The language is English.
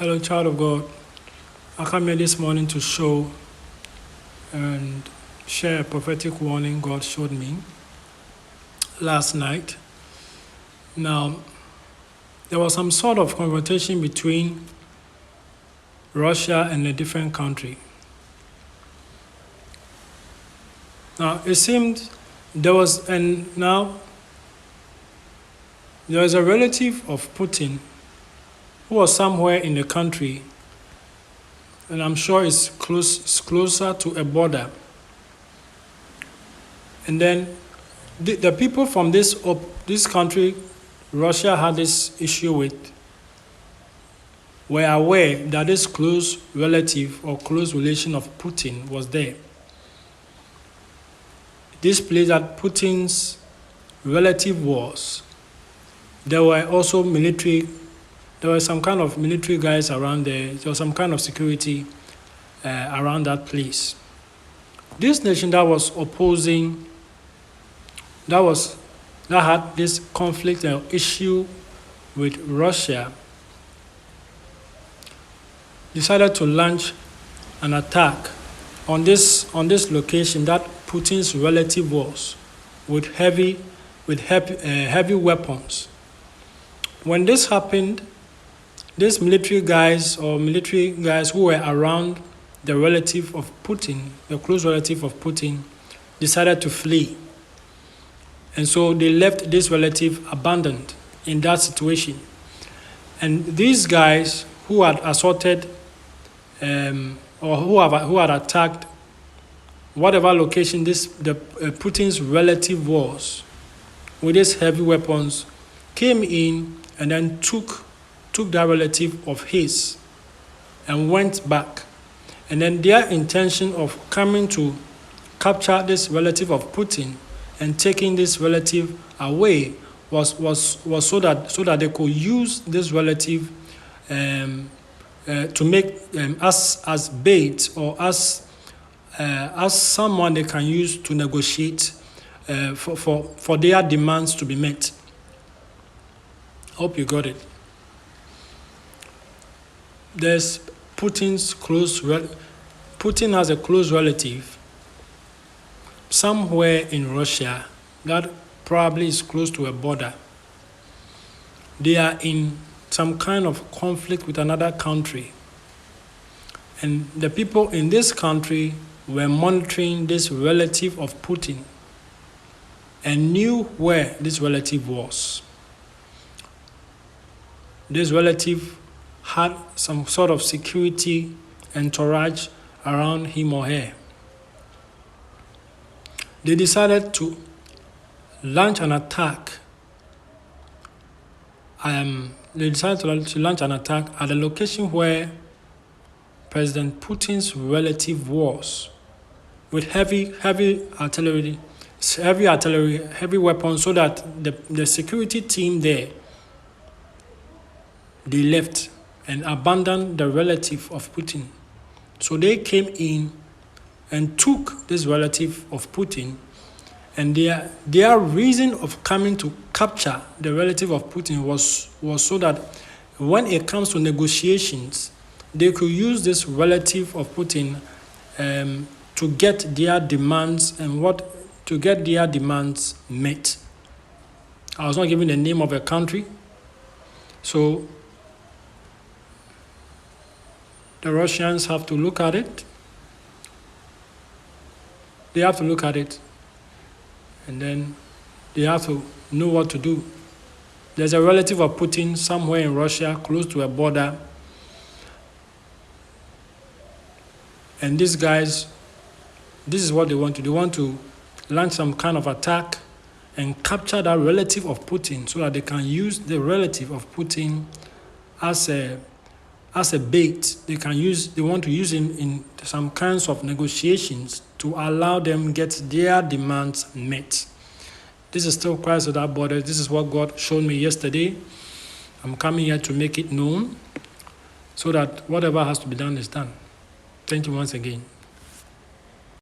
Hello, child of God. I come here this morning to show and share a prophetic warning God showed me last night. Now, there was some sort of confrontation between Russia and a different country. Now, it seemed there was a relative of Putin who was somewhere in the country, and I'm sure it's closer to a border. And then the people from this country Russia had this issue with were aware that this close relative or close relation of Putin was there. This place that Putin's relative was, there were also there were some kind of military guys around there. There was some kind of security around that place. This nation that was opposing, that had this conflict and issue with Russia, decided to launch an attack on this location that Putin's relative was, with heavy weapons. When this happened, these military guys who were around the relative of Putin, the close relative of Putin, decided to flee. And so they left this relative abandoned in that situation. And these guys who had assaulted or who had attacked whatever location Putin's relative was with these heavy weapons came in and then took that relative of his and went back. And then their intention of coming to capture this relative of Putin and taking this relative away was so that they could use this relative to make us as bait or as someone they can use to negotiate for their demands to be met. Hope you got it. There's Putin has a close relative somewhere in Russia that probably is close to a border. They are in some kind of conflict with another country. And the people in this country were monitoring this relative of Putin and knew where this relative was. This relative had some sort of security entourage around him or her. They decided to launch an attack. They decided to launch an attack at the location where President Putin's relative was, with heavy artillery, heavy weapons, so that the security team there, they left and abandoned the relative of Putin. So they came in and took this relative of Putin, and their reason of coming to capture the relative of Putin was so that when it comes to negotiations, they could use this relative of Putin to get their demands met. I was not given the name of a country, so the Russians have to look at it. They have to look at it, and then they have to know what to do. There's a relative of Putin somewhere in Russia, close to a border, and these guys, this is what they want to do. They want to launch some kind of attack and capture that relative of Putin so that they can use the relative of Putin as a bait. They want to use him in some kinds of negotiations to allow them get their demands met. This is still Christ Without Borders. This is what God showed me yesterday. I'm coming here to make it known so that whatever has to be done is done. Thank you once again.